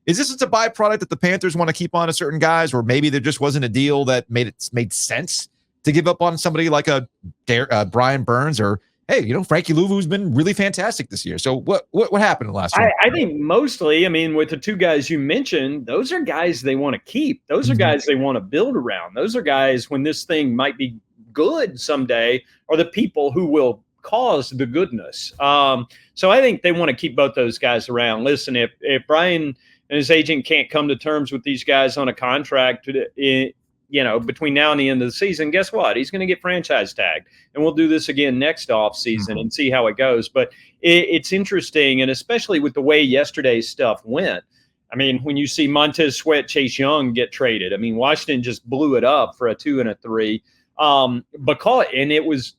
Is this just a byproduct that the Panthers want to keep on to certain guys, or maybe there just wasn't a deal that made sense to give up on somebody like a Brian Burns, or hey, Frankie Luvu's been really fantastic this year. So what happened in the last year? I think mostly, with the two guys you mentioned, those are guys they want to keep. Those are guys they want to build around. Those are guys, when this thing might be good someday, are the people who will cause the goodness. So I think they want to keep both those guys around. Listen, if Brian and his agent can't come to terms with these guys on a contract, between now and the end of the season, guess what? He's going to get franchise tagged, and we'll do this again next offseason and see how it goes. But it's interesting, and especially with the way yesterday's stuff went. When you see Montez Sweat, Chase Young get traded, Washington just blew it up for a 2 and a 3.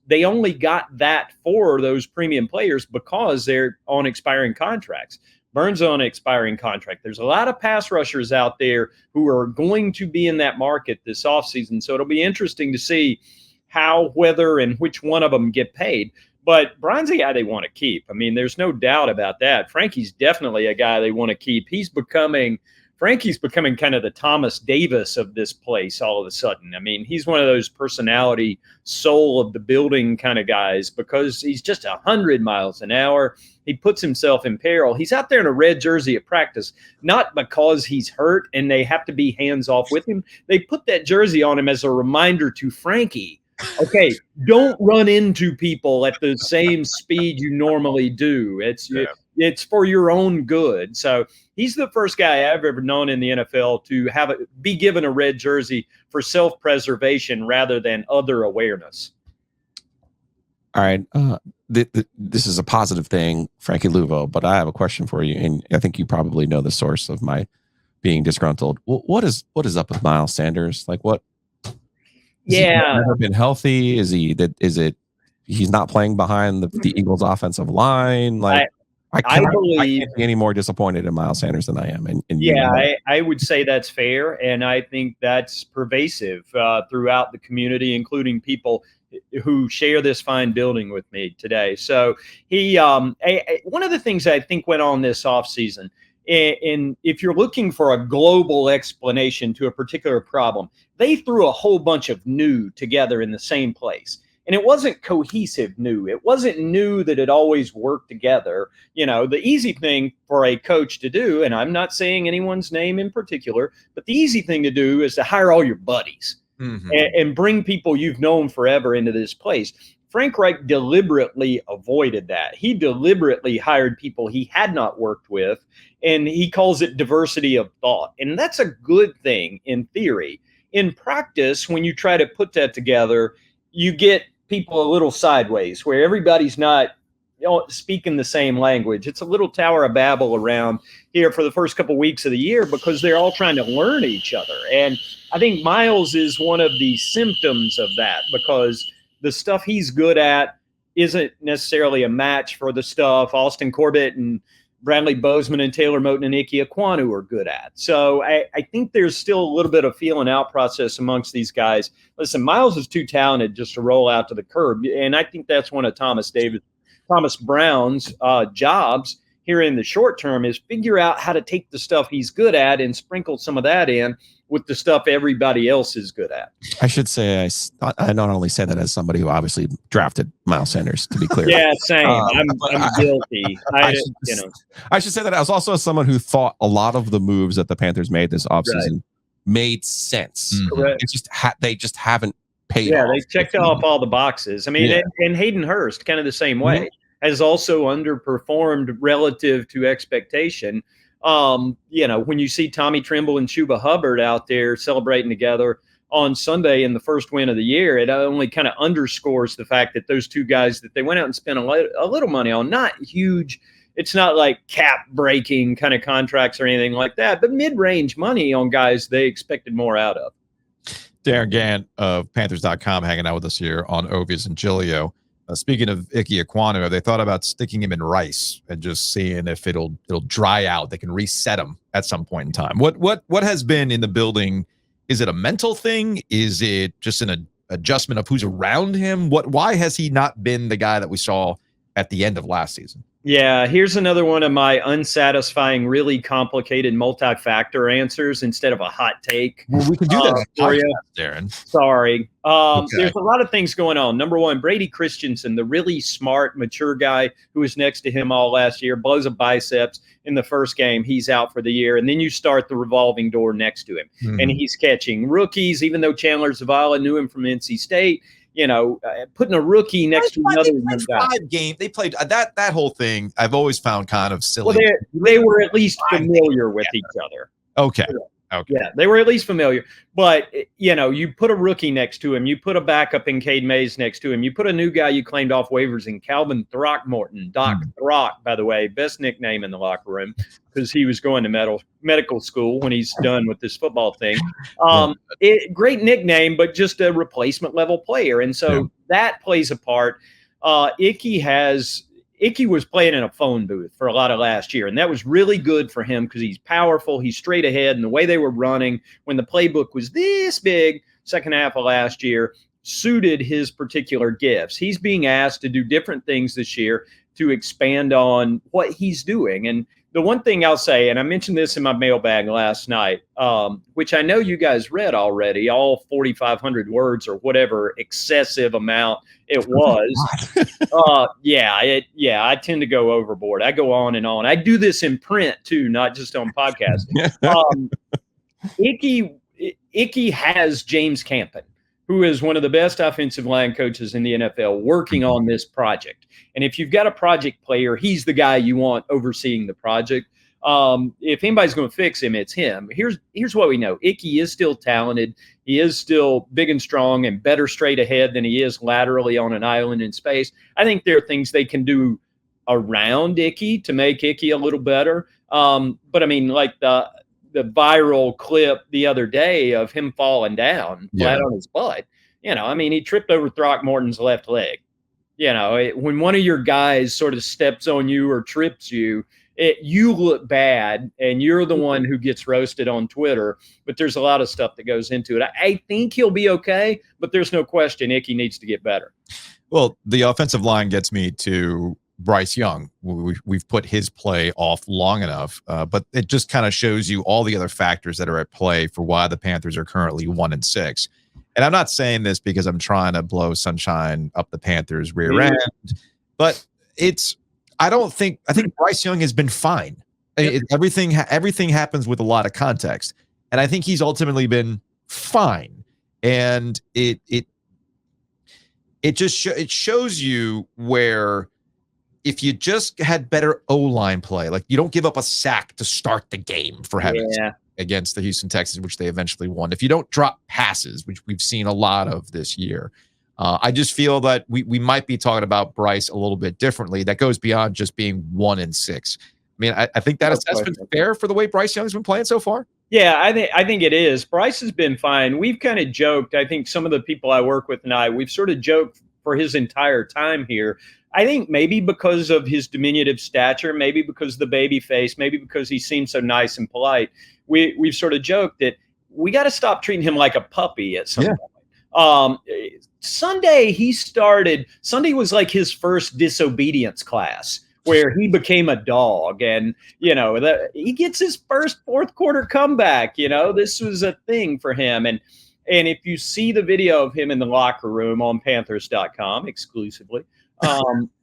They only got that for those premium players because they're on expiring contracts. Burns on an expiring contract. There's a lot of pass rushers out there who are going to be in that market this offseason. So it'll be interesting to see how, whether, and which one of them get paid. But Brian's a guy they want to keep. There's no doubt about that. Frankie's definitely a guy they want to keep. Frankie's becoming kind of the Thomas Davis of this place all of a sudden. He's one of those personality, soul of the building kind of guys because he's just 100 miles an hour. He puts himself in peril. He's out there in a red jersey at practice, not because he's hurt and they have to be hands off with him. They put that jersey on him as a reminder to Frankie, okay, don't run into people at the same speed you normally do. It's for your own good. So he's the first guy I've ever known in the NFL to be given a red jersey for self-preservation rather than other awareness. All right. This is a positive thing, Frankie Luvu, but I have a question for you, and I think you probably know the source of my being disgruntled. What is up with Miles Sanders? Like what? Yeah, he's never been healthy. Is it he's not playing behind the Eagles' offensive line? Like I can't be any more disappointed in Miles Sanders than I am. I would say that's fair, and I think that's pervasive throughout the community, including people who share this fine building with me today. So he, one of the things I think went on this offseason, and if you're looking for a global explanation to a particular problem, they threw a whole bunch of new together in the same place. And it wasn't cohesive new. It wasn't new that it always worked together. The easy thing for a coach to do, and I'm not saying anyone's name in particular, but the easy thing to do is to hire all your buddies and bring people you've known forever into this place. Frank Reich deliberately avoided that. He deliberately hired people he had not worked with, and he calls it diversity of thought. And that's a good thing in theory. In practice, when you try to put that together, you get people a little sideways where everybody's not speaking the same language. It's a little Tower of Babel around here for the first couple of weeks of the year because they're all trying to learn each other. And I think Miles is one of the symptoms of that because the stuff he's good at isn't necessarily a match for the stuff Austin Corbett and Bradley Bozeman and Taylor Moton and Ike Ekwonu are good at. So I think there's still a little bit of feeling out process amongst these guys. Listen, Miles is too talented just to roll out to the curb. And I think that's one of Thomas Brown's jobs here in the short term is figure out how to take the stuff he's good at and sprinkle some of that in with the stuff everybody else is good at. I should say I not only say that as somebody who obviously drafted Miles Sanders, to be clear. Yeah, same. I'm guilty. I should say that I was also someone who thought a lot of the moves that the Panthers made this offseason made sense. Correct. It's just they just haven't paid off. They checked off all the boxes. And Hayden Hurst, kind of the same way, has also underperformed relative to expectation. When you see Tommy Tremble and Chuba Hubbard out there celebrating together on Sunday in the first win of the year, it only kind of underscores the fact that those two guys that they went out and spent a little money on, not huge. It's not like cap breaking kind of contracts or anything like that, but mid-range money on guys they expected more out of. Darren Gann of Panthers.com hanging out with us here on Ovies and Giglio. Speaking of Ike Ekwonu, have they thought about sticking him in rice and just seeing if it'll dry out? They can reset him at some point in time. What has been in the building? Is it a mental thing? Is it just an adjustment of who's around him? Why has he not been the guy that we saw at the end of last season. Yeah, here's another one of my unsatisfying, really complicated multi-factor answers instead of a hot take. Well, we can do that for you. Darren. Sorry. Okay. There's a lot of things going on. Number one, Brady Christensen, the really smart, mature guy who was next to him all last year, blows a biceps in the first game. He's out for the year. And then you start the revolving door next to him. And he's catching rookies, even though Chandler Zavala knew him from NC State. Putting a rookie next to another guy. They played that whole thing. I've always found kind of silly. Well, they were at least familiar with each other. Okay. Yeah, they were at least familiar. But, you put a rookie next to him. You put a backup in Cade Mays next to him. You put a new guy you claimed off waivers in Calvin Throckmorton. Doc Throck, by the way, best nickname in the locker room because he was going to medical school when he's done with this football thing. Great nickname, but just a replacement level player. And so that plays a part. Icky was playing in a phone booth for a lot of last year, and that was really good for him because he's powerful, he's straight ahead, and the way they were running when the playbook was this big, second half of last year, suited his particular gifts. He's being asked to do different things this year to expand on what he's doing. And the one thing I'll say, and I mentioned this in my mailbag last night, which I know you guys read already, all 4,500 words or whatever excessive amount it was. I tend to go overboard. I go on and on. I do this in print too, not just on podcasting. Icky has James Campen, who is one of the best offensive line coaches in the NFL, working on this project. And if you've got a project player, he's the guy you want overseeing the project. If anybody's going to fix him, it's him. Here's what we know. Icky is still talented. He is still big and strong and better straight ahead than he is laterally on an island in space. I think there are things they can do around Icky to make Icky a little better. But I mean, like the viral clip the other day of him falling down flat on his butt. He tripped over Throckmorton's left leg. When one of your guys sort of steps on you or trips you, you look bad and you're the one who gets roasted on Twitter, but there's a lot of stuff that goes into it. I think he'll be okay, but there's no question Icky needs to get better. Well, the offensive line gets me to Bryce Young. We've put his play off long enough, but it just kind of shows you all the other factors that are at play for why the Panthers are currently 1-6. And I'm not saying this because I'm trying to blow sunshine up the Panthers' rear end, but I think Bryce Young has been fine. Everything happens with a lot of context, and I think he's ultimately been fine. And it shows you where if you just had better O-line play, like you don't give up a sack to start the game for heaven's sake against the Houston Texans, which they eventually won. If you don't drop passes, which we've seen a lot of this year. I just feel that we might be talking about Bryce a little bit differently. That goes beyond just being 1-6. I mean, I think that assessment's fair for the way Bryce Young's been playing so far. Yeah, I think it is. Bryce has been fine. We've kind of joked. I think some of the people I work with and we've sort of joked for his entire time here. I think maybe because of his diminutive stature, maybe because of the baby face, maybe because he seems so nice and polite. We've sort of joked that we got to stop treating him like a puppy at some point. Sunday was like his first disobedience class where he became a dog and, he gets his first fourth quarter comeback. This was a thing for him. And if you see the video of him in the locker room on Panthers.com exclusively,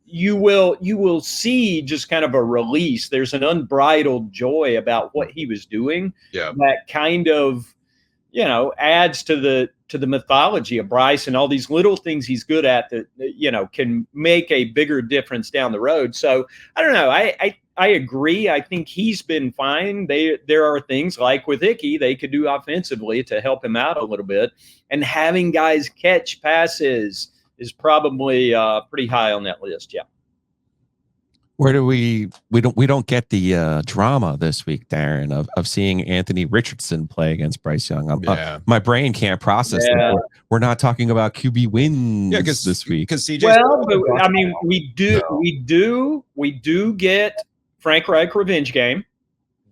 you will see just kind of a release. There's an unbridled joy about what he was doing that kind of, adds to the mythology of Bryce and all these little things he's good at that, can make a bigger difference down the road. So I don't know. I agree. I think he's been fine. There are things like with Icky they could do offensively to help him out a little bit. And having guys catch passes is probably pretty high on that list. Yeah. Where do we don't get the drama this week, Darren, of seeing Anthony Richardson play against Bryce Young. My brain can't process that. We're not talking about QB wins this week. Because CJ. Well, but, I mean, we do get Frank Reich revenge game.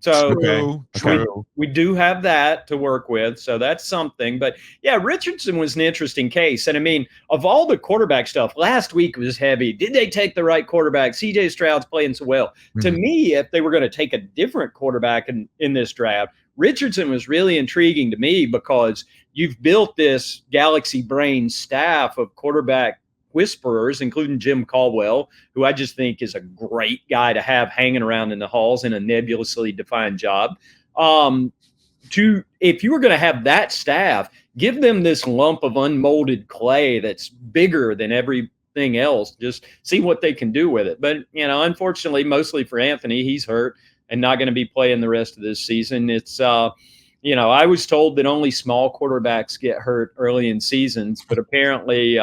So True. we do have that to work with, so that's something. But yeah, Richardson was an interesting case. And I mean, of all the quarterback stuff, last week was heavy. Did they take the right quarterback? CJ Stroud's playing so well. To me, if they were going to take a different quarterback in this draft, Richardson was really intriguing to me because you've built this galaxy brain staff of quarterback whisperers, including Jim Caldwell, who I just think is a great guy to have hanging around in the halls in a nebulously defined job. If you were going to have that staff, give them this lump of unmolded clay that's bigger than everything else. Just see what they can do with it. But, unfortunately, mostly for Anthony, he's hurt and not going to be playing the rest of this season. It's, I was told that only small quarterbacks get hurt early in seasons, but apparently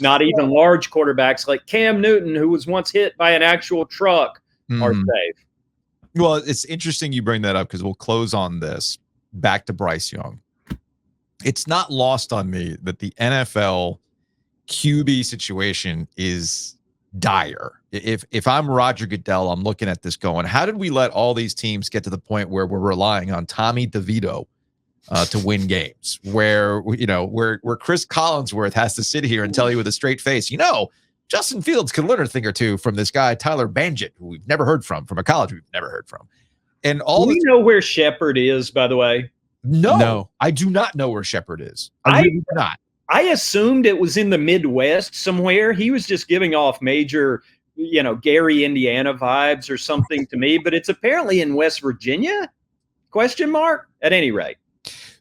not even large quarterbacks like Cam Newton, who was once hit by an actual truck, are safe. Well, it's interesting you bring that up because we'll close on this. Back to Bryce Young. It's not lost on me that the NFL QB situation is dire. If I'm Roger Goodell, I'm looking at this going, how did we let all these teams get to the point where we're relying on Tommy DeVito to win games, where Chris Collinsworth has to sit here and tell you with a straight face, Justin Fields can learn a thing or two from this guy, Tyler Bagent, who we've never heard from a college we've never heard from. And all do you know where Shepard is, by the way? No, I do not know where Shepard is. I really do not. I assumed it was in the Midwest somewhere. He was just giving off major, Gary, Indiana vibes or something to me, but it's apparently in West Virginia? ? At any rate.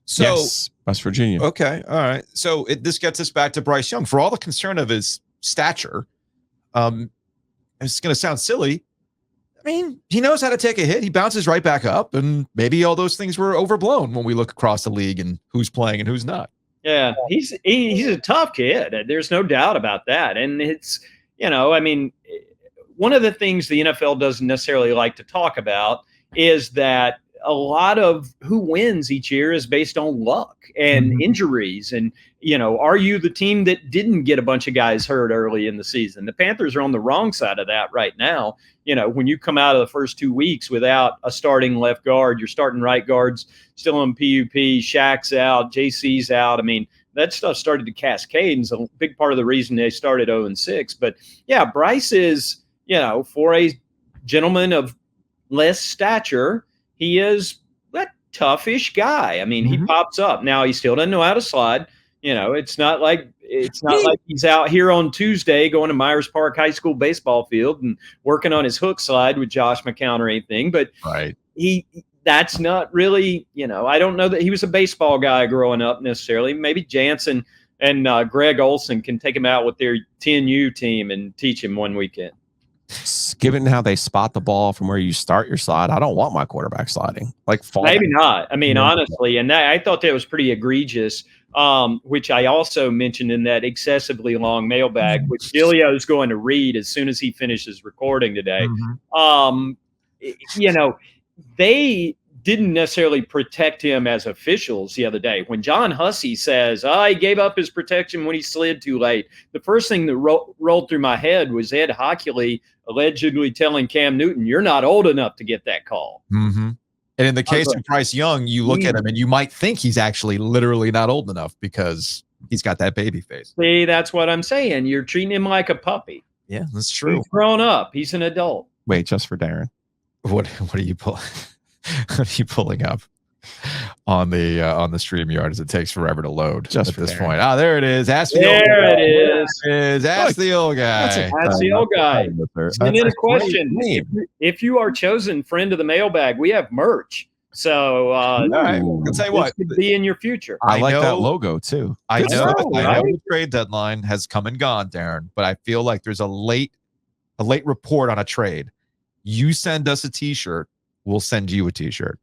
So yes, West Virginia. Okay. All right. So this gets us back to Bryce Young. For all the concern of his stature, it's going to sound silly. I mean, he knows how to take a hit. He bounces right back up, and maybe all those things were overblown when we look across the league and who's playing and who's not. Yeah, he's a tough kid. There's no doubt about that. And it's, one of the things the NFL doesn't necessarily like to talk about is that a lot of who wins each year is based on luck and injuries. And, are you the team that didn't get a bunch of guys hurt early in the season? The Panthers are on the wrong side of that right now. When you come out of the first 2 weeks without a starting left guard, your starting right guard's still on PUP, Shaq's out, JC's out. I mean, that stuff started to cascade, and it's a big part of the reason they started 0-6. But, yeah, Bryce is, for a gentleman of less stature, he is a toughish guy. I mean, he pops up. Now, he still doesn't know how to slide. It's not like he's out here on Tuesday going to Myers Park High School baseball field and working on his hook slide with Josh McCown or anything. But that's not really, I don't know that he was a baseball guy growing up necessarily. Maybe Jansen and Greg Olson can take him out with their 10U team and teach him one weekend. Given how they spot the ball from where you start your slide, I don't want my quarterback sliding. Maybe not. I mean, honestly, and I thought that was pretty egregious, which I also mentioned in that excessively long mailbag, which Giglio is going to read as soon as he finishes recording today. They didn't necessarily protect him as officials the other day. When John Hussey says, he gave up his protection when he slid too late, the first thing that rolled through my head was Ed Hockley allegedly telling Cam Newton, you're not old enough to get that call. And in the case of Bryce Young, you look at him and you might think he's actually literally not old enough because he's got that baby face. See, that's what I'm saying. You're treating him like a puppy. Yeah, that's true. He's grown up. He's an adult. Wait, just for Darren. What are you pulling? What are you pulling up on the StreamYard as it takes forever to load just at this Darren. point? There it is. Ask the old guy. Ask the old guy. And then a question: if you are chosen friend of the mailbag, we have merch. So, all right. I'll tell you what, could be in your future. I like that logo too. I know the trade deadline has come and gone, Darren, but I feel like there's a late report on a trade. You send us a T-shirt, we'll send you a T-shirt.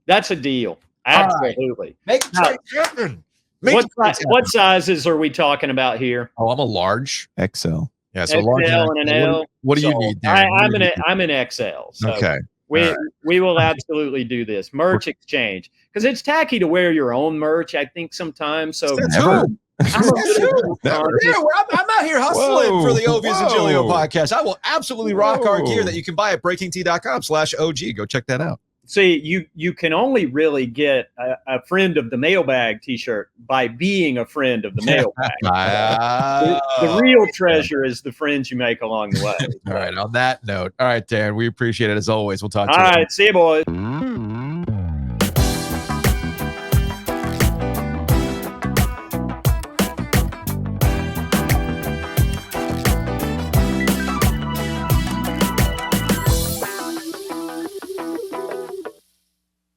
That's a deal. Absolutely. Make it happen. What sizes are we talking about here? Oh, I'm a large. XL. Yeah, so XL large and an L. What do you need, Darren? I'm an XL. So okay. We will absolutely do this. Merch exchange. Because it's tacky to wear your own merch, I think, sometimes. So I'm out here hustling for the Ovies and Giglio podcast. I will absolutely rock our gear that you can buy at breakingtea.com/OG. Go check that out. See, you can only really get a friend of the mailbag T-shirt by being a friend of the mailbag. The real treasure is the friends you make along the way. All right. On that note, all right, Darren, we appreciate it as always. We'll talk to All you. right, see you, boys.